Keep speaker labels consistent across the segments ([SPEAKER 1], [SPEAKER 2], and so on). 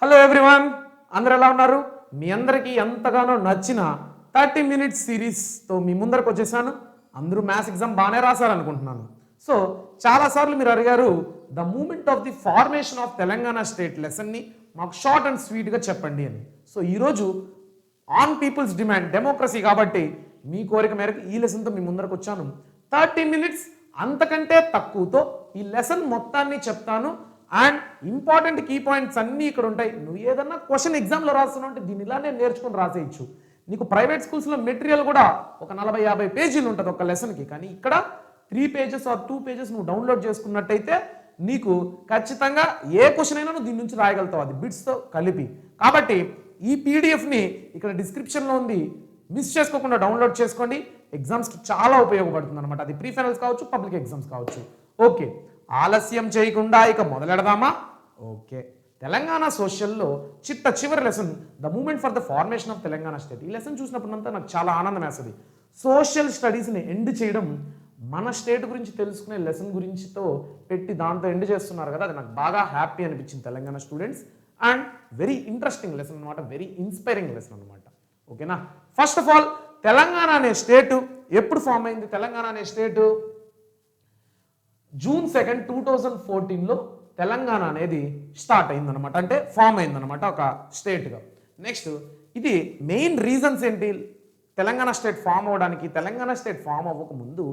[SPEAKER 1] Hello everyone, అందరు ఎలా ఉన్నారు? మీ అందరికీ ఎంతగానో నచ్చిన 30 మినిట్స్ సిరీస్తో మీ ముందరకు వచ్చేసాను. అందరూ మ్యాథ్స్ ఎగ్జామ్ బాగానే రాశారనుకుంటున్నాను. సో చాలాసార్లు మీరు అడిగారు the moment of the formation of Telangana state లెసన్ని మాకు షార్ట్ అండ్ స్వీట్గా చెప్పండి అని. సో ఈరోజు ఆన్ పీపుల్స్ డిమాండ్ డెమోక్రసీ కాబట్టి మీ కోరిక మేరకు ఈ లెసన్తో మీ ముందరకు వచ్చాను. 30 మినిట్స్ అంతకంటే తక్కువతో ఈ లెసన్ మొత్తాన్ని చెప్తాను. అండ్ ఇంపార్టెంట్ కీ పాయింట్స్ అన్నీ ఇక్కడ ఉంటాయి. నువ్వు ఏదన్నా క్వశ్చన్ ఎగ్జామ్లో రాస్తున్నావు అంటే దీని ఇలానే నేర్చుకుని రాసేయచ్చు. నీకు ప్రైవేట్ స్కూల్స్లో మెటీరియల్ కూడా ఒక 40-50 పేజీలు ఉంటుంది ఒక లెసన్కి. కానీ ఇక్కడ 3 పేజెస్ ఆర్ 2 పేజెస్ నువ్వు డౌన్లోడ్ చేసుకున్నట్టయితే నీకు ఖచ్చితంగా ఏ క్వశ్చన్ అయినా నువ్వు దీని నుంచి రాయగలుగుతావు, అది బిట్స్తో కలిపి. కాబట్టి ఈ పీడిఎఫ్ని ఇక్కడ డిస్క్రిప్షన్లో ఉంది, మిస్ చేసుకోకుండా డౌన్లోడ్ చేసుకోండి. ఎగ్జామ్స్కి చాలా ఉపయోగపడుతుంది అనమాట. అది ప్రీ ఫైనల్స్ కావచ్చు, పబ్లిక్ ఎగ్జామ్స్ కావచ్చు. ఓకే, ఆలస్యం చేయకుండా ఇక మొదలెడదామా? ఓకే, తెలంగాణ సోషల్లో చివరి lesson the movement for the formation of Telangana state. ఈ లెసన్ చూసినప్పుడంతా నాకు చాలా ఆనందం వేస్తుంది. సోషల్ స్టడీస్ని ఎండ్ చేయడం మన స్టేట్ గురించి తెలుసుకునే లెసన్ గురించితో పెట్టి దాంతో ఎండ్ చేస్తున్నారు కదా, అది నాకు బాగా హ్యాపీ అనిపించింది Telangana students. And very interesting lesson అనమాట, వెరీ ఇన్స్పైరింగ్ లెసన్ అనమాట. ఓకేనా? ఫస్ట్ ఆఫ్ ఆల్ తెలంగాణ అనే స్టేటు ఎప్పుడు ఫామ్ అయింది? తెలంగాణ అనే స్టేటు June 2, 2014లో తెలంగాణ అనేది స్టార్ట్ అయిందనమాట, అంటే ఫామ్ అయిందనమాట ఒక స్టేట్గా. నెక్స్ట్ ఇది మెయిన్ రీజన్స్ ఏంటి తెలంగాణ స్టేట్ ఫామ్ అవ్వడానికి? తెలంగాణ స్టేట్ ఫామ్ అవ్వకముందు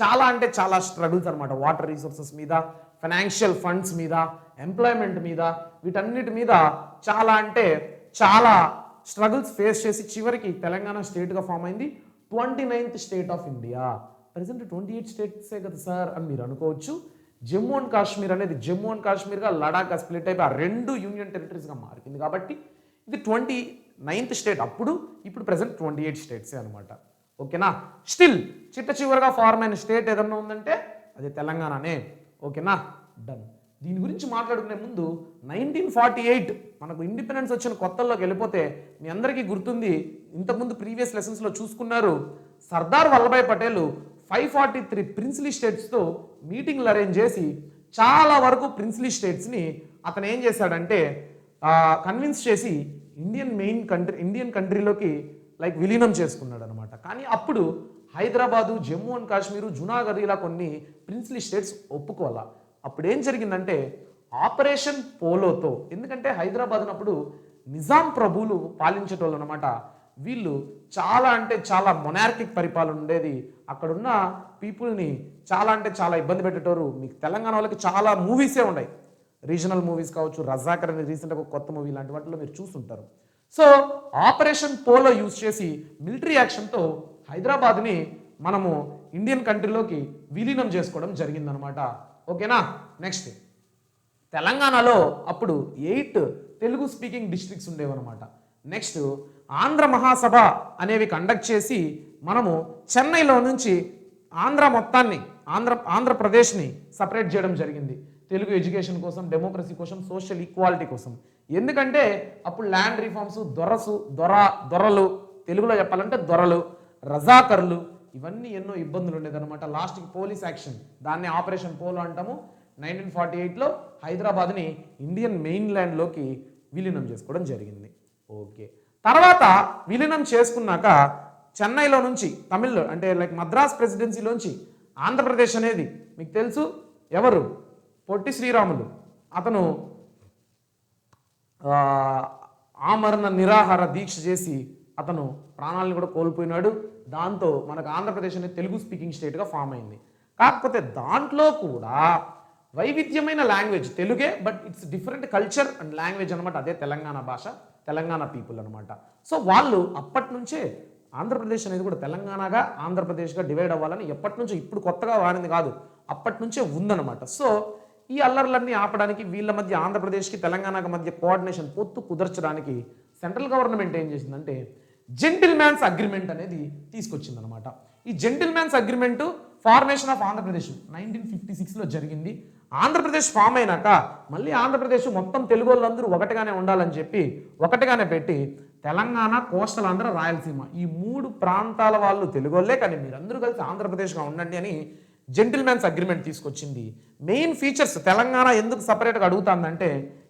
[SPEAKER 1] చాలా అంటే చాలా స్ట్రగుల్స్ అనమాట. వాటర్ రిసోర్సెస్ మీద, ఫైనాన్షియల్ ఫండ్స్ మీద, ఎంప్లాయ్మెంట్ మీద, వీటన్నిటి మీద చాలా అంటే చాలా స్ట్రగుల్స్ ఫేస్ చేసి చివరికి తెలంగాణ స్టేట్గా ఫామ్ అయింది. 29th state of India. Present 28 స్టేట్సే కదా సార్ అని మీరు అనుకోవచ్చు. జమ్మూ అండ్ కాశ్మీర్ అనేది జమ్మూ అండ్ కాశ్మీర్గా, లడాఖ్గా స్ప్లిట్ అయిపోయి ఆ 2 యూనియన్ టెరిటరీస్గా మారింది. కాబట్టి ఇది 29th స్టేట్ అప్పుడు. ఇప్పుడు ప్రజెంట్ 28 స్టేట్సే అనమాట. ఓకేనా? స్టిల్ చివరిగా ఫార్మ్ అయిన స్టేట్ ఏదన్నా ఉందంటే అది తెలంగాణనే. ఓకేనా? డన్. దీని గురించి మాట్లాడుకునే ముందు 1948 మనకు ఇండిపెండెన్స్ వచ్చిన కొత్తల్లోకి వెళ్ళిపోతే మీ అందరికీ గుర్తుంది, ఇంతకుముందు ప్రీవియస్ లెసన్స్లో చూసుకున్నారు, సర్దార్ వల్లభాయ్ పటేల్ 543 ప్రిన్స్లీ స్టేట్స్తో మీటింగ్లు అరేంజ్ చేసి చాలా వరకు ప్రిన్స్లీ స్టేట్స్ని అతను ఏం చేశాడంటే కన్విన్స్ చేసి ఇండియన్ కంట్రీలోకి విలీనం చేసుకున్నాడు అనమాట. కానీ అప్పుడు హైదరాబాదు, జమ్మూ అండ్ కాశ్మీరు, జునాగఢ్ ఇలా కొన్ని ప్రిన్స్లీ స్టేట్స్ ఒప్పుకోవాలా. అప్పుడు ఏం జరిగిందంటే ఆపరేషన్ పోలోతో, ఎందుకంటే హైదరాబాద్ అప్పుడు నిజాం ప్రభువులు పాలించేటోళ్ళు అనమాట. వీళ్ళు చాలా అంటే చాలా మొనార్కిక్ పరిపాలన ఉండేది. అక్కడున్న పీపుల్ని చాలా అంటే చాలా ఇబ్బంది పెట్టేటోరు. మీకు తెలంగాణ వాళ్ళకి చాలా మూవీసే ఉన్నాయి, రీజనల్ మూవీస్ కావచ్చు, రజాకర్ అనే రీసెంట్గా ఒక కొత్త మూవీ లాంటి వాటిలో మీరు చూస్తుంటారు. సో ఆపరేషన్ పోలో యూజ్ చేసి మిలిటరీ యాక్షన్తో హైదరాబాద్ని మనము ఇండియన్ కంట్రీలోకి విలీనం చేసుకోవడం జరిగిందనమాట. ఓకేనా? నెక్స్ట్ తెలంగాణలో అప్పుడు 8 తెలుగు స్పీకింగ్ డిస్ట్రిక్ట్స్ ఉండేవన్నమాట. నెక్స్ట్ ఆంధ్ర మహాసభ అనేవి కండక్ట్ చేసి మనము చెన్నైలో నుంచి ఆంధ్ర మొత్తాన్ని ఆంధ్రప్రదేశ్ని సపరేట్ చేయడం జరిగింది. తెలుగు ఎడ్యుకేషన్ కోసం, డెమోక్రసీ కోసం, సోషల్ ఈక్వాలిటీ కోసం. ఎందుకంటే అప్పుడు ల్యాండ్ రిఫార్మ్స్, దొరలు, తెలుగులో చెప్పాలంటే దొరలు, రజాకర్లు, ఇవన్నీ ఎన్నో ఇబ్బందులు ఉండేదన్నమాట. లాస్ట్కి పోలీస్ యాక్షన్, దాన్ని ఆపరేషన్ పోలో అంటాము. 1948లో హైదరాబాద్ని ఇండియన్ మెయిన్ ల్యాండ్లోకి విలీనం చేసుకోవడం జరిగింది. ఓకే, తర్వాత విలీనం చేసుకున్నాక చెన్నైలో నుంచి తమిళ్లో అంటే మద్రాస్ ప్రెసిడెన్సీలోంచి ఆంధ్రప్రదేశ్ అనేది మీకు తెలుసు ఎవరు, పొట్టి శ్రీరాములు. అతను ఆమరణ నిరాహార దీక్ష చేసి అతను ప్రాణాలను కూడా కోల్పోయినాడు. దాంతో మనకు ఆంధ్రప్రదేశ్ అనేది తెలుగు స్పీకింగ్ స్టేట్గా ఫామ్ అయింది. కాకపోతే దాంట్లో కూడా వైవిధ్యమైన లాంగ్వేజ్ తెలుగే, but it's different culture and language అనమాట. అదే తెలంగాణ భాష, తెలంగాణ పీపుల్ అనమాట. సో వాళ్ళు అప్పటి నుంచే ఆంధ్రప్రదేశ్ అనేది కూడా తెలంగాణగా ఆంధ్రప్రదేశ్గా డివైడ్ అవ్వాలని ఎప్పటి నుంచో, ఇప్పుడు కొత్తగా వారింది కాదు, అప్పటి నుంచే ఉందన్నమాట. సో ఈ అల్లర్లన్నీ ఆపడానికి వీళ్ళ మధ్య, ఆంధ్రప్రదేశ్కి తెలంగాణకి మధ్య కోఆర్డినేషన్ పొత్తు కుదర్చడానికి సెంట్రల్ గవర్నమెంట్ ఏం చేసిందంటే జెంటిల్మ్యాన్స్ అగ్రిమెంట్ అనేది తీసుకొచ్చిందనమాట. ఈ gentleman's agreement formation of Andhra Pradesh 1956లో జరిగింది. ఆంధ్రప్రదేశ్ ఫామ్ అయినాక మళ్ళీ ఆంధ్రప్రదేశ్ మొత్తం తెలుగు వాళ్ళందరూ ఒకటిగానే ఉండాలని చెప్పి ఒకటిగానే పెట్టి తెలంగాణ, కోస్టల్ ఆంధ్ర, రాయలసీమ ఈ 3 ప్రాంతాల వాళ్ళు తెలుగు వాళ్ళే, కానీ మీరందరూ కలిసి ఆంధ్రప్రదేశ్గా ఉండండి అని జెంటిల్మెన్స్ అగ్రిమెంట్ తీసుకొచ్చింది. మెయిన్ ఫీచర్స్ తెలంగాణ ఎందుకు సపరేట్గా అడుగుతుందంటే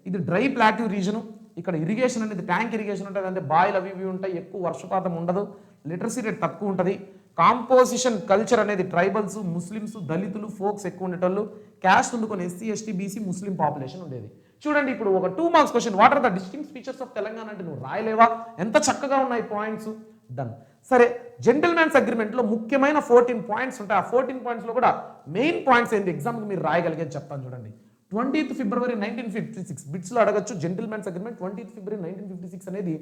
[SPEAKER 1] ఇది డ్రై ప్లాట్యూ రీజను, ఇక్కడ ఇరిగేషన్ అనేది ట్యాంక్ ఇరిగేషన్ ఉంటుంది, అంటే బాయిలు అవి ఇవి ఉంటాయి, ఎక్కువ వర్షపాతం ఉండదు, లిటరసీ రేట్ తక్కువ ఉంటుంది. కాంపోజిషన్ కల్చర్ అనేది ట్రైబల్స్, ముస్లిమ్స్, దళితులు, ఫోక్స్ ఎక్కువ ఉండేటోళ్ళు, క్యాస్ట్ ఉండుకొని SC, ST, BC, Muslim population ఉండేది. చూడండి ఇప్పుడు ఒక 2 marks question, what are the distinct features of Telangana అంటే నువ్వు రాయలేవా? ఎంత చక్కగా ఉన్నాయి పాయింట్స్. డన్. సరే, జెంటిల్మెన్స్ అగ్రిమెంట్లో ముఖ్యమైన 14 పాయింట్స్ ఉంటాయి. ఆ 14 పాయింట్స్లో కూడా మెయిన్ పాయింట్స్ ఏంటి ఎగ్జామ్కి మీరు రాయగలిగేది చెప్తాను చూడండి. 20th February 1956 బిట్స్లో అడగచ్చు. జెంటిల్మెన్స్ అగ్రిమెంట్ 20th February 1956 అనేది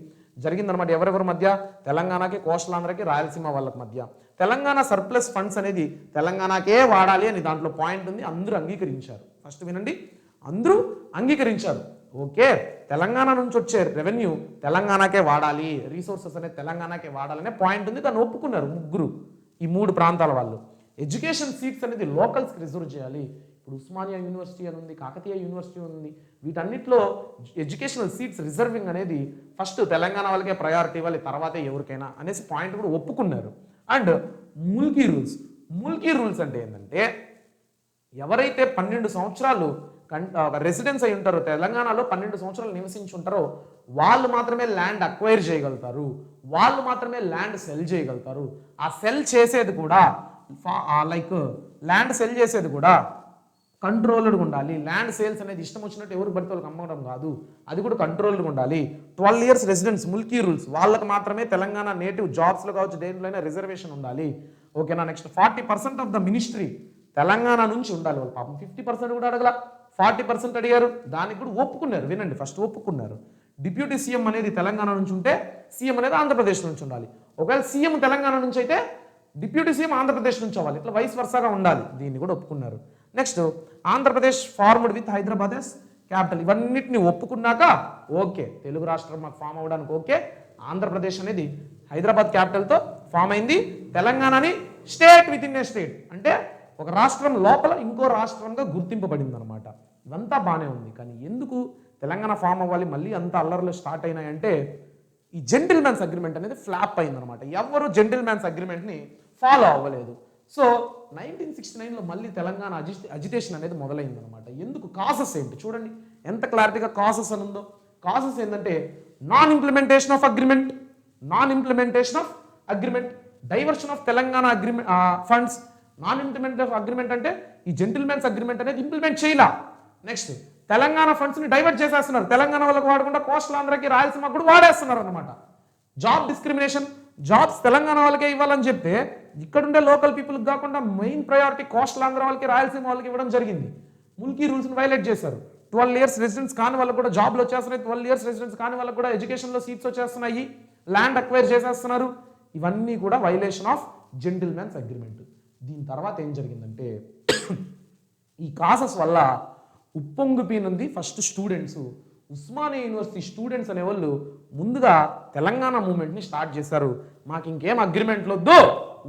[SPEAKER 1] జరిగిందనమాట. ఎవరెవరి మధ్య? తెలంగాణకి, కోస్టల్ ఆంధ్రకి, రాయలసీమ వాళ్ళకి మధ్య. తెలంగాణ సర్ప్లస్ ఫండ్స్ అనేది తెలంగాణకే వాడాలి అని దాంట్లో పాయింట్ ఉంది, అందరూ అంగీకరించారు. ఫస్ట్ వినండి, అందరూ అంగీకరించారు. ఓకే, తెలంగాణ నుంచి వచ్చే రెవెన్యూ తెలంగాణకే వాడాలి, రీసోర్సెస్ అనేది తెలంగాణకే వాడాలనే పాయింట్ ఉంది, దాన్ని ఒప్పుకున్నారు ముగ్గురు, ఈ 3 ప్రాంతాల వాళ్ళు. ఎడ్యుకేషన్ సీట్స్ అనేది లోకల్స్కి రిజర్వ్ చేయాలి. ఇప్పుడు ఉస్మానియా యూనివర్సిటీ అని ఉంది, కాకతీయ యూనివర్సిటీ ఉంది, వీటన్నిటిలో ఎడ్యుకేషనల్ సీట్స్ రిజర్వింగ్ అనేది ఫస్ట్ తెలంగాణ వాళ్ళకే ప్రయారిటీ ఇవ్వాలి, తర్వాతే ఎవరికైనా అనేసి పాయింట్ కూడా ఒప్పుకున్నారు. అండ్ ముల్కీ రూల్స్ అంటే ఏంటంటే ఎవరైతే 12 సంవత్సరాలు రెసిడెన్స్ అయి ఉంటారో, తెలంగాణలో 12 సంవత్సరాలు నివసించి ఉంటారో వాళ్ళు మాత్రమే ల్యాండ్ అక్వైర్ చేయగలుగుతారు, వాళ్ళు మాత్రమే ల్యాండ్ సెల్ చేయగలుగుతారు. ఆ సెల్ చేసేది కూడా ల్యాండ్ సెల్ చేసేది కూడా కంట్రోల్డ్గా ఉండాలి. ల్యాండ్ సేల్స్ అనేది ఇష్టం వచ్చినట్టు ఎవరు పడితే వాళ్ళకి అమ్మడం కాదు, అది కూడా కంట్రోల్డ్గా ఉండాలి. 12 years రెసిడెన్స్ ముల్కీ రూల్స్, వాళ్ళకి మాత్రమే తెలంగాణ నేటివ్ జాబ్స్లో కావచ్చు దేంట్లోనే రిజర్వేషన్ ఉండాలి. ఓకేనా. Next 40% of the ministry Telangana నుంచి ఉండాలి. వాళ్ళు పాపం 50% కూడా అడగల, 40% అడిగారు, దానికి కూడా ఒప్పుకున్నారు. వినండి, ఫస్ట్ ఒప్పుకున్నారు. డిప్యూటీ సీఎం అనేది తెలంగాణ నుంచి ఉంటే సీఎం అనేది ఆంధ్రప్రదేశ్ నుంచి ఉండాలి. ఒకవేళ సీఎం తెలంగాణ నుంచి అయితే డిప్యూటీ సీఎం ఆంధ్రప్రదేశ్ నుంచి అవ్వాలి, ఇట్లా వైస్ వర్సాగా ఉండాలి. దీన్ని కూడా ఒప్పుకున్నారు. Next Andhra Pradesh formed with Hyderabad yes capital, ఇవన్నిటిని ఒప్పుకున్నాక ఓకే, తెలుగు రాష్ట్రం మాకు ఫామ్ అవ్వడానికి ఓకే, ఆంధ్రప్రదేశ్ అనేది హైదరాబాద్ క్యాపిటల్తో ఫామ్ అయింది, తెలంగాణని state with in a state అంటే ఒక రాష్ట్రం లోపల ఇంకో రాష్ట్రంగా గుర్తింపబడింది అనమాట. ఇదంతా బాగానే ఉంది, కానీ ఎందుకు తెలంగాణ ఫామ్ అవ్వాలి మళ్ళీ అంత అల్లర్లు స్టార్ట్ అయినాయంటే ఈ జెంటిల్మెన్స్ అగ్రిమెంట్ అనేది ఫ్లాప్ అయిందనమాట. ఎవరు జెంటిల్మెన్స్ అగ్రిమెంట్ని ఫాలో అవ్వలేదు. సో 1969లో మళ్ళీ తెలంగాణ అజిటేషన్ అనేది మొదలైందనమాట. ఎందుకు? కాసెస్ ఏంటి చూడండి, ఎంత క్లారిటీగా కాసెస్ అని ఉందో. కాసెస్ ఏంటంటే non implementation of agreement, diversion of Telangana agreement funds. Non implement of agreement అంటే ఈ జెంటిల్మెన్స్ అగ్రిమెంట్ అనేది ఇంప్లిమెంట్ చేయాల. నెక్స్ట్ తెలంగాణ ఫండ్స్ని డైవర్ట్ చేసేస్తున్నారు, తెలంగాణ వాళ్ళకి వాడకుండా కోస్టల్ ఆంధ్రకి, రాయలసీమకు కూడా వాడేస్తున్నారు అనమాట. జాబ్ డిస్క్రిమినేషన్, జాబ్స్ తెలంగాణ వాళ్ళకే ఇవ్వాలని చెప్తే ఇక్కడుండే లోకల్ పీపుల్కి కాకుండా మెయిన్ ప్రయారిటీ కోస్టల్ ఆంధ్ర వాళ్ళకి, రాయలసీమ వాళ్ళకి ఇవ్వడం జరిగింది. ముల్కీ రూల్స్ని వైలేట్ చేశారు. 12 years రెసిడెన్స్ కాని వాళ్ళకి కూడా జాబ్లు వచ్చేస్తున్నాయి, 12 years రెసిడెన్స్ కాని వాళ్ళకి కూడా ఎడ్యుకేషన్లో సీట్స్ వచ్చేస్తున్నాయి, ల్యాండ్ అక్వైర్ చేసేస్తున్నారు. ఇవన్నీ కూడా వైలేషన్ ఆఫ్ జెంటిల్మెన్స్ అగ్రిమెంట్. దీని తర్వాత ఏం జరిగిందంటే ఈ కాసెస్ వల్ల ఉప్పొంగిపోయినది first students, Osmania university students అనేవాళ్ళు ముందుగా తెలంగాణ మూవ్మెంట్ని స్టార్ట్ చేశారు. మాకు ఇంకేం అగ్రిమెంట్లు వద్దు,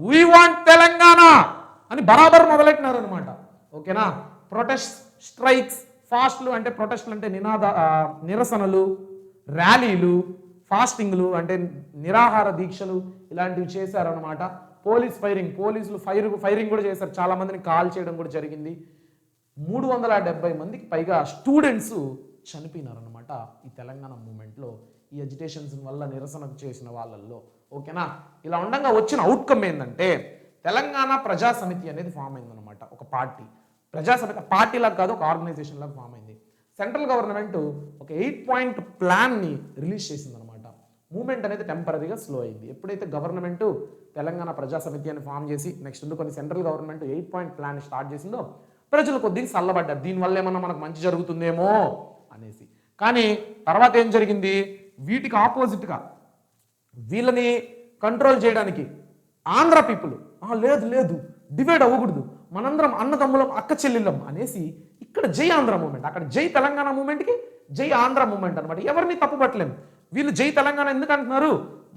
[SPEAKER 1] వీ వాంట్ తెలంగాణ అని బరాబర్ మొదలెట్టినారు అనమాట. ఓకేనా. ప్రొటెస్ట్, స్ట్రైక్స్, ఫాస్ట్లు అంటే ప్రొటెస్ట్లు అంటే నిరసనలు, ర్యాలీలు, ఫాస్టింగ్లు అంటే నిరాహార దీక్షలు ఇలాంటివి చేశారనమాట. పోలీసులు ఫైరింగ్ కూడా చేశారు, చాలా మందిని కాల్ చేయడం కూడా జరిగింది. 370 మందికి పైగా స్టూడెంట్స్ చనిపోయినారనమాట ఈ తెలంగాణ మూమెంట్లో, ఈ ఎడ్యుటేషన్స్ వల్ల నిరసన చేసిన వాళ్ళల్లో. ఓకేనా. ఇలా ఉండగా వచ్చిన అవుట్కమ్ ఏంటంటే తెలంగాణ ప్రజా సమితి అనేది ఫామ్ అయిందనమాట. ఒక పార్టీ, ప్రజా సమితి పార్టీలాగా కాదు, ఒక ఆర్గనైజేషన్ లాగా ఫామ్ అయింది. సెంట్రల్ గవర్నమెంట్ ఒక 8-point ప్లాన్ని రిలీజ్ చేసిందనమాట. మూమెంట్ అనేది టెంపరీగా స్లో అయింది. ఎప్పుడైతే గవర్నమెంట్ తెలంగాణ ప్రజా సమితి అని ఫామ్ చేసి నెక్స్ట్ కొన్ని central government 8-point plan start చేసిందో ప్రజలు కొద్దిగా చల్లబడ్డారు, దీనివల్ల ఏమన్నా మనకు మంచి జరుగుతుందేమో అనేసి. కానీ తర్వాత ఏం జరిగింది, వీటికి ఆపోజిట్గా వీళ్ళని కంట్రోల్ చేయడానికి ఆంధ్ర పీపుల్ లేదు డివైడ్ అవ్వకూడదు, మనందరం అన్నదమ్ములం అక్క చెల్లెళ్ళం అనేసి ఇక్కడ జై ఆంధ్ర మూమెంట్, అక్కడ జై తెలంగాణ మూమెంట్కి జై ఆంధ్ర మూమెంట్ అనమాట. ఎవరిని తప్పుపట్టలేం. వీళ్ళు జై తెలంగాణ ఎందుకు అంటున్నారు,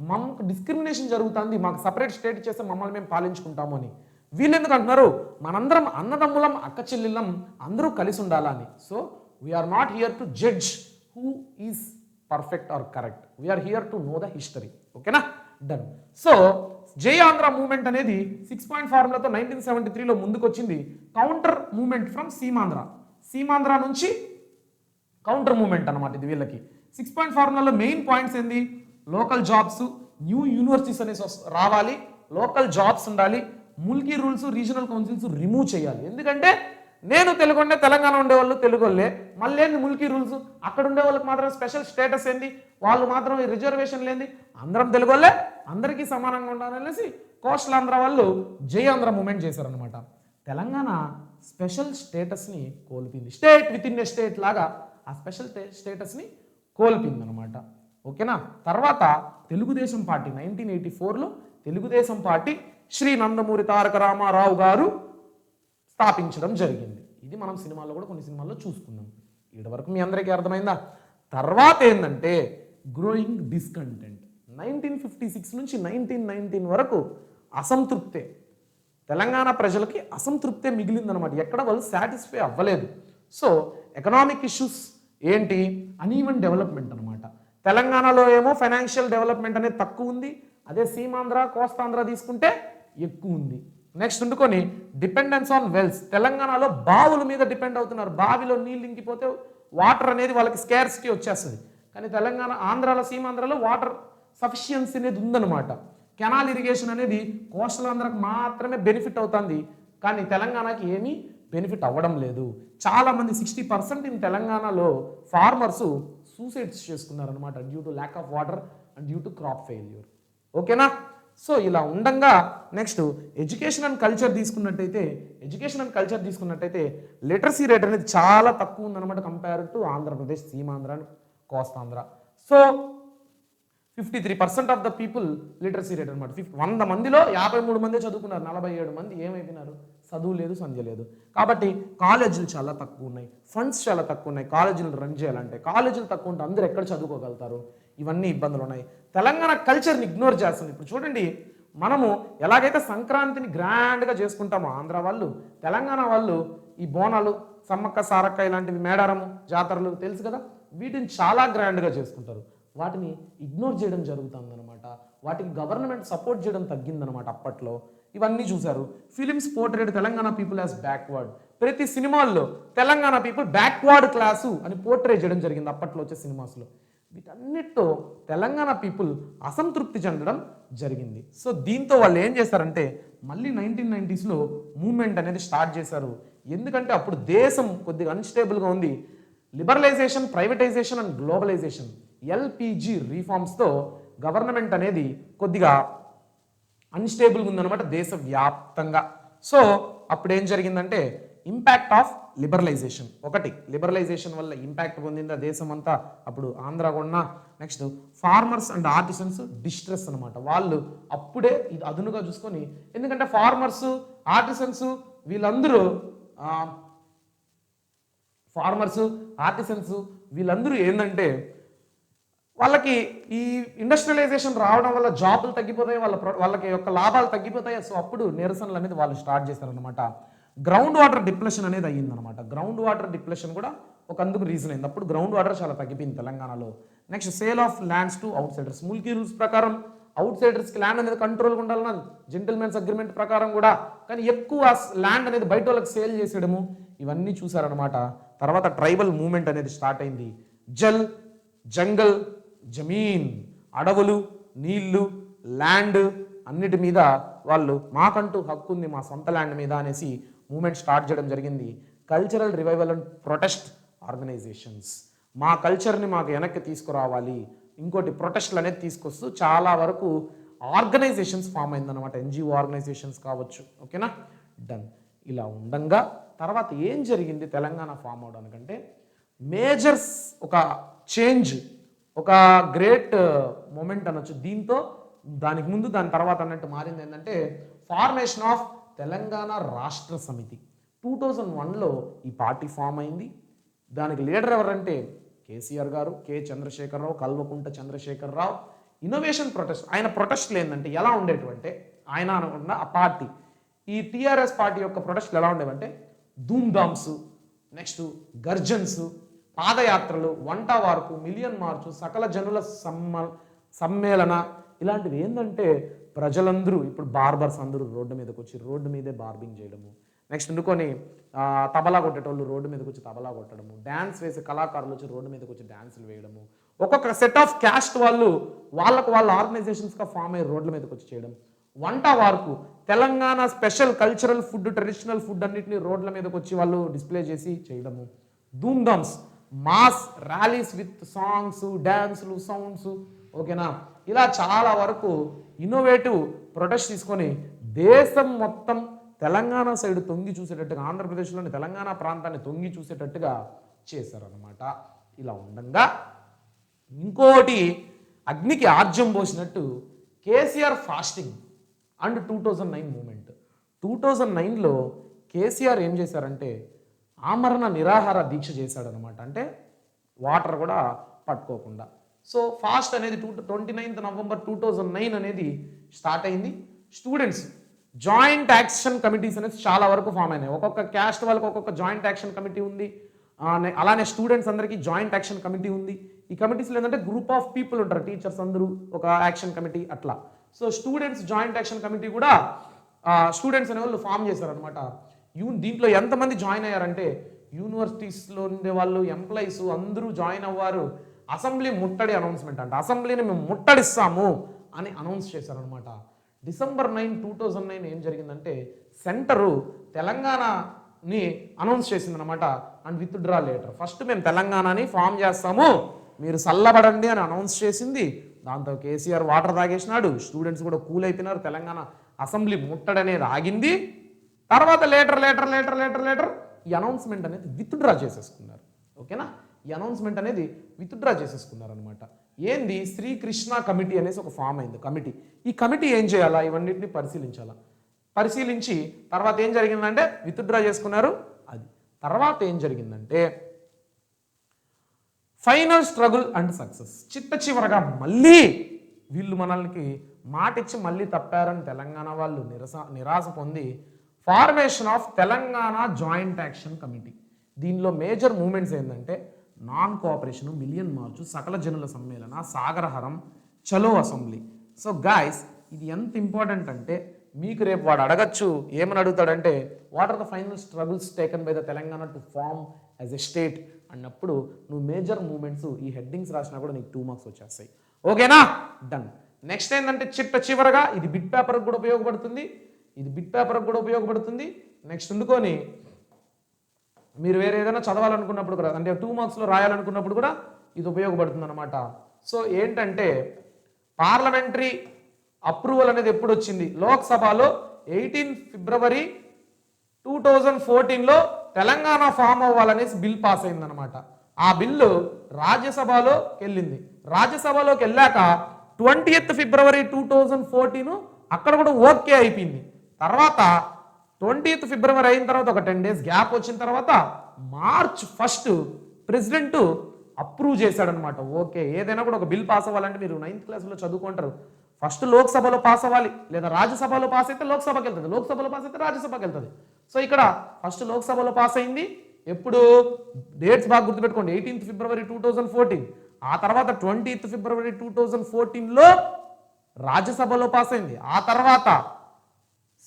[SPEAKER 1] మాకు డిస్క్రిమినేషన్ జరుగుతుంది, మాకు సపరేట్ స్టేట్ చేస్తే మమ్మల్ని మేము పాలించుకుంటాము అని. వీళ్ళు ఎందుకు అంటున్నారు, మనందరం అన్నదమ్ములం అక్క చెల్లెళ్ళం అందరూ కలిసి ఉండాలని. So we are not here to judge who is perfect or correct, we are here to know the history. ఓకేనా. Done. So Jai Andhra moment అనేది 6-point ఫార్ములాతో 1973లో ముందుకు వచ్చింది. కౌంటర్ మూమెంట్ ఫ్రమ్ సీమాంధ్ర నుంచి కౌంటర్ మూమెంట్ అనమాట ఇది వీళ్ళకి. 6 పాయింట్ ఫార్ములాలో మెయిన్ పాయింట్స్ ఏంది? లోకల్ జాబ్స్, న్యూ యూనివర్సిటీస్ అనేసి రావాలి, లోకల్ జాబ్స్ ఉండాలి, Mulki rules, regional councils remove చేయాలి. ఎందుకంటే నేను తెలుగుండే, తెలంగాణ ఉండేవాళ్ళు తెలుగోళ్ళే, మళ్ళీ ఏంది ముల్కీ రూల్స్? అక్కడ ఉండే వాళ్ళకి మాత్రం స్పెషల్ స్టేటస్ ఏంది? వాళ్ళు మాత్రం ఈ రిజర్వేషన్ లేని అందరం తెలుగోళ్ళే, అందరికీ సమానంగా ఉండాలనేసి కోస్టల్ ఆంధ్ర వాళ్ళు జై ఆంధ్ర మూమెంట్ చేశారనమాట. తెలంగాణ స్పెషల్ స్టేటస్ని కోల్పోయింది. State with in a state లాగా ఆ స్పెషల్ స్టేటస్ని కోల్పోయింది అనమాట. ఓకేనా? తర్వాత తెలుగుదేశం పార్టీ 1984లో తెలుగుదేశం పార్టీ శ్రీ నందమూరి తారక రామారావు గారు స్థాపించడం జరిగింది. ఇది మనం సినిమాల్లో కూడా కొన్ని సినిమాల్లో చూసుకున్నాం. ఇప్పటి వరకు మీ అందరికీ అర్థమైందా? తర్వాత ఏంటంటే గ్రోయింగ్ డిస్కంటెంట్. 1956 నుంచి 1919 వరకు అసంతృప్తే, తెలంగాణ ప్రజలకి అసంతృప్తే మిగిలిందనమాట. ఎక్కడ వాళ్ళు సాటిస్ఫై అవ్వలేదు. సో ఎకనామిక్ ఇష్యూస్ ఏంటి? అన్ఈవెన్ డెవలప్మెంట్ అనమాట. తెలంగాణలో ఏమో ఫైనాన్షియల్ డెవలప్మెంట్ అనేది తక్కువ ఉంది, అదే సీమాంధ్ర కోస్తాంధ్ర తీసుకుంటే ఎక్కువ ఉంది. నెక్స్ట్ ఉండుకొని డిపెండెన్స్ ఆన్ వెల్స్. తెలంగాణలో బావుల మీద డిపెండ్ అవుతున్నారు. బావిలో నీళ్ళు ఇంకిపోతే వాటర్ అనేది వాళ్ళకి స్కేర్సిటీ వచ్చేస్తుంది. కానీ తెలంగాణ, ఆంధ్రాలో, సీమాంధ్రలో వాటర్ సఫిషియన్సీ అనేది ఉందన్నమాట. కెనాల్ ఇరిగేషన్ అనేది కోస్టల్ ఆంధ్రకు మాత్రమే బెనిఫిట్ అవుతుంది, కానీ తెలంగాణకి ఏమీ బెనిఫిట్ అవ్వడం లేదు. చాలామంది 60% ఇన్ తెలంగాణలో ఫార్మర్స్ సూసైడ్స్ చేసుకున్నారనమాట, due to lack of water and due to crop failure. ఓకేనా? సో ఇలా ఉండంగా నెక్స్ట్ ఎడ్యుకేషన్ అండ్ కల్చర్ తీసుకున్నట్టయితే లిటరసీ రేట్ అనేది చాలా తక్కువ ఉందన్నమాట compare to Andhra Pradesh, Seemandhra and Kostandhra. So 53% of the people literacy rate అనమాట. 100 మందిలో 53 మంది చదువుకున్నారు, 47 మంది ఏమైపోయినారు? చదువు లేదు, సంధ్య లేదు. కాబట్టి కాలేజీలు చాలా తక్కువ ఉన్నాయి, ఫండ్స్ చాలా తక్కువ ఉన్నాయి. కాలేజీలు రన్ చేయాలంటే కాలేజీలు తక్కువ ఉంటే అందరూ ఎక్కడ చదువుకోగలుగుతారు? ఇవన్నీ ఇబ్బందులు ఉన్నాయి. తెలంగాణ కల్చర్ని ఇగ్నోర్ చేస్తుంది. ఇప్పుడు చూడండి, మనము ఎలాగైతే సంక్రాంతిని గ్రాండ్గా చేసుకుంటామో ఆంధ్ర వాళ్ళు, తెలంగాణ వాళ్ళు ఈ బోనాలు, సమ్మక్క సారక్క ఇలాంటివి, మేడారము జాతరలు తెలుసు కదా, వీటిని చాలా గ్రాండ్గా చేసుకుంటారు. వాటిని ఇగ్నోర్ చేయడం జరుగుతుందన్నమాట. వాటికి గవర్నమెంట్ సపోర్ట్ చేయడం తగ్గిందనమాట అప్పట్లో. ఇవన్నీ చూశారు. Films portrait Telangana people as backward. ప్రతి సినిమాల్లో తెలంగాణ పీపుల్ బ్యాక్వర్డ్ క్లాసు అని పోర్ట్రేట్ చేయడం జరిగింది అప్పట్లో వచ్చే సినిమాస్లో. వీటన్నిటితో తెలంగాణ పీపుల్ అసంతృప్తి చెందడం జరిగింది. సో దీంతో వాళ్ళు ఏం చేశారంటే మళ్ళీ 1990స్లో మూవ్మెంట్ అనేది స్టార్ట్ చేశారు. ఎందుకంటే అప్పుడు దేశం కొద్దిగా అన్స్టేబుల్గా ఉంది. Liberalisation, privatisation and globalisation, LPG రీఫార్మ్స్తో గవర్నమెంట్ అనేది కొద్దిగా అన్స్టేబుల్గా ఉందన్నమాట దేశవ్యాప్తంగా. సో అప్పుడు ఏం జరిగిందంటే ఇంపాక్ట్ ఆఫ్ లిబరలైజేషన్, లిబరలైజేషన్ వల్ల ఇంపాక్ట్ పొందింది దేశం అంతా. అప్పుడు ఆంధ్ర కూడా. Next farmers and artisans distress అనమాట. వాళ్ళు అప్పుడే ఇది అదునుగా చూసుకొని, ఎందుకంటే ఫార్మర్స్, ఆర్టిసన్స్ వీళ్ళందరూ ఏంటంటే వాళ్ళకి ఈ ఇండస్ట్రియలైజేషన్ రావడం వల్ల జాబులు తగ్గిపోతాయి, వాళ్ళకి యొక్క లాభాలు తగ్గిపోతాయి. సో అప్పుడు నిరసనలు అనేది వాళ్ళు స్టార్ట్ చేశారనమాట. గ్రౌండ్ వాటర్ డిప్రెషన్ అనేది అయ్యిందనమాట. గ్రౌండ్ వాటర్ డిప్రెషన్ కూడా ఒక అందుకు రీజన్ అయింది. అప్పుడు గ్రౌండ్ వాటర్ చాలా తగ్గిపోయింది తెలంగాణలో. Next sale of lands to outsiders. Mulki rules ప్రకారం అవుట్ సైడర్స్కి ల్యాండ్ అనేది కంట్రోల్గా ఉండాలన్నది జెంటిల్మెన్స్ అగ్రిమెంట్ ప్రకారం కూడా. కానీ ఎక్కువ ల్యాండ్ అనేది బయట వాళ్ళకి సేల్ చేసేయడము, ఇవన్నీ చూసారనమాట. తర్వాత ట్రైబల్ మూవ్మెంట్ అనేది స్టార్ట్ అయింది. జల్, జంగల్, జమీన్, అడవులు, నీళ్లు, ల్యాండ్ అన్నిటి మీద వాళ్ళు మాకంటూ హక్కు ఉంది, మా సొంత ల్యాండ్ మీద అనేసి మూవ్మెంట్ స్టార్ట్ చేయడం జరిగింది. Cultural revival and protest organisations, మా కల్చర్ని మాకు వెనక్కి తీసుకురావాలి, ఇంకోటి ప్రొటెస్ట్లు అనేది తీసుకొస్తూ చాలా వరకు ఆర్గనైజేషన్స్ ఫామ్ అయిందనమాట. ఎన్జిఓ ఆర్గనైజేషన్స్ కావచ్చు. ఓకేనా? డన్. ఇలా ఉండంగా తర్వాత ఏం జరిగింది తెలంగాణ ఫామ్ అవడానికంటే మేజర్స్ ఒక చేంజ్, ఒక గ్రేట్ మూమెంట్ అనొచ్చు. దీంతో దానికి ముందు దాని తర్వాత అన్నట్టు మారింది ఏంటంటే ఫార్మేషన్ ఆఫ్ తెలంగాణ రాష్ట్ర సమితి. 2001లో ఈ పార్టీ ఫామ్ అయింది. దానికి లీడర్ ఎవరంటే KCR garu, K Chandrasekhar Rao, Kalvakuntla Chandrasekhar Rao. Innovation protest, ఆయన ప్రొటెస్ట్లు ఏంటంటే ఎలా ఉండేటువంటి, ఆయన అనుకున్న ఆ పార్టీ, ఈ టీఆర్ఎస్ పార్టీ యొక్క ప్రొటెస్ట్లు ఎలా ఉండేవంటే ధూమ్ధామ్స్, నెక్స్ట్ గర్జన్స్, పాదయాత్రలు, వంట వార్పు, మిలియన్ మార్చు, సకల జనుల సమ్మేళన, ఇలాంటివి ఏంటంటే ప్రజలందరూ ఇప్పుడు బార్బర్స్ అందరూ రోడ్డు మీదకి వచ్చి రోడ్డు మీదే బార్బింగ్ చేయడము. నెక్స్ట్ అందుకొని తబలా కొట్టేటోళ్ళు రోడ్డు మీదకి వచ్చి తబలా కొట్టడము, డ్యాన్స్ వేసే కళాకారులు వచ్చి రోడ్డు మీదకి వచ్చి డ్యాన్సులు వేయడము, ఒక్కొక్క సెట్ ఆఫ్ క్యాస్ట్ వాళ్ళు వాళ్ళ ఆర్గనైజేషన్స్గా ఫామ్ అయ్యి రోడ్ల మీదకి వచ్చి చేయడం. వంట వార్పు Telangana special cultural food, traditional food అన్నిటిని రోడ్ల మీదకి వచ్చి వాళ్ళు డిస్ప్లే చేసి చేయడము. ధూమ్ధామ్స్ మాస్ ర్యాలీస్ విత్ సాంగ్స్, డ్యాన్సులు, సౌండ్స్, ఓకేనా, ఇలా చాలా వరకు ఇన్నోవేటివ్ ప్రొటెస్ట్ తీసుకొని దేశం మొత్తం తెలంగాణ సైడ్ తొంగి చూసేటట్టుగా, ఆంధ్రప్రదేశ్లోని తెలంగాణ ప్రాంతాన్ని తొంగి చూసేటట్టుగా చేశారనమాట. ఇలా ఉండగా ఇంకోటి అగ్నికి ఆర్జం పోసినట్టు కేసీఆర్ ఫాస్టింగ్ అండ్ 2009 మూమెంట్. 2009లో కేసీఆర్ ఏం చేశారంటే ఆమరణ నిరాహార దీక్ష చేశాడనమాట. అంటే వాటర్ కూడా పట్టుకోకుండా. సో ఫాస్ట్ అనేది 29th నవంబర్ 2009 అనేది స్టార్ట్ అయింది. స్టూడెంట్స్ జాయింట్ యాక్షన్ కమిటీస్ అనేది చాలా వరకు ఫామ్ అయినాయి. ఒక్కొక్క క్యాస్ట్ వాళ్ళకి ఒక్కొక్క జాయింట్ యాక్షన్ కమిటీ ఉంది. అలానే స్టూడెంట్స్ అందరికీ జాయింట్ యాక్షన్ కమిటీ ఉంది. ఈ కమిటీస్లో ఏంటంటే గ్రూప్ ఆఫ్ పీపుల్ ఉంటారు, టీచర్స్ అందరూ ఒక యాక్షన్ కమిటీ అట్లా. So students joint action committee కూడా స్టూడెంట్స్ అనే వాళ్ళు ఫామ్ చేశారనమాట. దీంట్లో ఎంతమంది జాయిన్ అయ్యారంటే యూనివర్సిటీస్లో ఉండే వాళ్ళు, ఎంప్లాయీస్ అందరూ జాయిన్ అవ్వారు. అసెంబ్లీ ముట్టడి అనౌన్స్మెంట్ అంట, అసెంబ్లీని మేము ముట్టడిస్తాము అని అనౌన్స్ చేశారనమాట. December 9, 2009 ఏం జరిగిందంటే సెంటరు తెలంగాణని అనౌన్స్ చేసిందనమాట. అండ్ విత్డ్రా లేటర్ ఫస్ట్ మేము తెలంగాణని ఫామ్ చేస్తాము, మీరు చల్లబడండి అని అనౌన్స్ చేసింది. దాంతో కేసీఆర్ వాటర్ తాగేసినాడు, స్టూడెంట్స్ కూడా కూల్ అయిపోయినారు, తెలంగాణ అసెంబ్లీ ముట్టడి అనేది ఆగింది. తర్వాత లేటర్ ఈ అనౌన్స్మెంట్ అనేది విత్డ్రా చేసేసుకున్నారు. ఓకేనా, ఈ అనౌన్స్మెంట్ అనేది విత్డ్రా చేసేసుకున్నారు అనమాట. ఏంది శ్రీకృష్ణ కమిటీ అనేసి ఒక ఫామ్ అయింది కమిటీ. ఈ కమిటీ ఏం చేయాలా, ఇవన్నిటిని పరిశీలించాలా. పరిశీలించి తర్వాత ఏం జరిగిందంటే విత్డ్రా చేసుకున్నారు. అది తర్వాత ఏం జరిగిందంటే ఫైనల్ స్ట్రగుల్ అండ్ సక్సెస్. చిట్ట చివరగా మళ్ళీ వీళ్ళు మనల్ని మాటిచ్చి మళ్ళీ తప్పారని తెలంగాణ వాళ్ళు నిరాశ పొంది formation of Telangana joint action committee. దీనిలో మేజర్ మూమెంట్స్ ఏంటంటే నాన్ కోఆపరేషన్, మిలియన్ మార్చు, సకల జనుల సమ్మేళన, సాగరహరం, చలో అసెంబ్లీ. సో గాయస్ ఇది ఎంత ఇంపార్టెంట్ అంటే మీకు రేపు వాడు అడగచ్చు, ఏమని అడుగుతాడంటే what are the final struggles taken by the Telangana to form as a state అన్నప్పుడు నువ్వు మేజర్ మూమెంట్స్ ఈ హెడ్డింగ్స్ రాసినా కూడా నీకు 2 మార్క్స్ వచ్చేస్తాయి. ఓకేనా, డన్. నెక్స్ట్ ఏంటంటే చిట్ట చివరగా ఇది బిట్ పేపర్కి కూడా ఉపయోగపడుతుంది, నెక్స్ట్ ఉండుకొని మీరు వేరే ఏదైనా చదవాలనుకున్నప్పుడు కూడా, అంటే 2 మార్క్స్లో రాయాలనుకున్నప్పుడు కూడా ఇది ఉపయోగపడుతుంది అనమాట. సో ఏంటంటే పార్లమెంటరీ అప్రూవల్ అనేది ఎప్పుడు వచ్చింది, లోక్సభలో 18 ఫిబ్రవరి 2014లో తెలంగాణ ఫామ్ అవ్వాలనేసి బిల్ పాస్ అయిందనమాట. ఆ బిల్లు రాజ్యసభలోకి వెళ్ళింది. రాజ్యసభలోకి వెళ్ళాక 20th ఫిబ్రవరి 2014 అక్కడ కూడా ఓకే అయిపోయింది. తర్వాత 20th ఫిబ్రవరి అయిన తర్వాత ఒక 10 days గ్యాప్ వచ్చిన తర్వాత March 1 ప్రెసిడెంట్ అప్రూవ్ చేశాడనమాట. ఓకే, ఏదైనా కూడా ఒక బిల్ పాస్ అవ్వాలంటే మీరు 9th క్లాస్లో చదువుకుంటారు, ఫస్ట్ లోక్సభలో పాస్ అవ్వాలి, లేదా రాజ్యసభలో పాస్ అయితే లోక్సభకి వెళ్తుంది, లోక్సభలో పాస్ అయితే రాజ్యసభకి వెళ్తుంది. సో ఇక్కడ ఫస్ట్ లోక్సభలో పాస్ అయింది. ఎప్పుడు డేట్స్ బాగా గుర్తుపెట్టుకోండి, 18th ఫిబ్రవరి 2014. ఆ తర్వాత 20th ఫిబ్రవరి 2014లో రాజ్యసభలో పాస్ అయింది. ఆ తర్వాత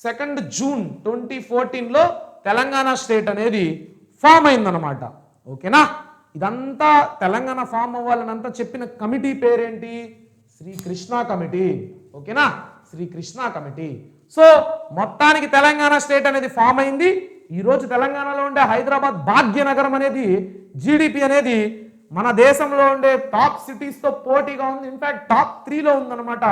[SPEAKER 1] 2nd జూన్ 2014లో తెలంగాణ స్టేట్ అనేది ఫామ్ అయిందనమాట. ఓకేనా, ఇదంతా తెలంగాణ ఫామ్ అవ్వాలని అంతా చెప్పిన కమిటీ పేరేంటి, శ్రీకృష్ణ కమిటీ. ఓకేనా, శ్రీకృష్ణ కమిటీ. సో మొత్తానికి తెలంగాణ స్టేట్ అనేది ఫామ్ అయింది. ఈరోజు తెలంగాణలో ఉండే హైదరాబాద్ భాగ్యనగరం అనేది జీడిపి అనేది మన దేశంలో ఉండే టాప్ సిటీస్తో పోటీగా ఉంది. ఇన్ఫాక్ట్ టాప్ 3లో ఉందన్నమాట.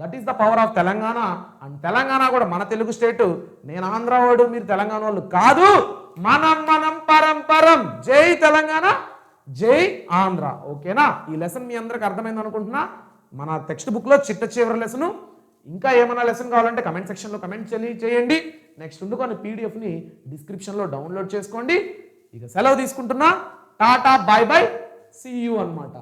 [SPEAKER 1] That is the power of Telangana. And Telangana కూడా మన తెలుగు స్టేట్. నేను ఆంధ్ర వాడు, మీరు తెలంగాణ వాళ్ళు కాదు. మనం పరం. జై తెలంగాణ, జై ఆంధ్ర. ఓకేనా, ఈ లెసన్ మీ అందరికి అర్థమైంది అనుకుంటున్నా. మన టెక్స్ట్ బుక్లో చిట్ట చివరి లెసన్. ఇంకా ఏమైనా లెసన్ కావాలంటే కమెంట్ సెక్షన్లో కమెంట్ చేయండి. నెక్స్ట్ ఉండుకొని పీడిఎఫ్ని డిస్క్రిప్షన్లో డౌన్లోడ్ చేసుకోండి. ఇక సెలవు తీసుకుంటున్నా. Tata, bye bye, see you అన్నమాట.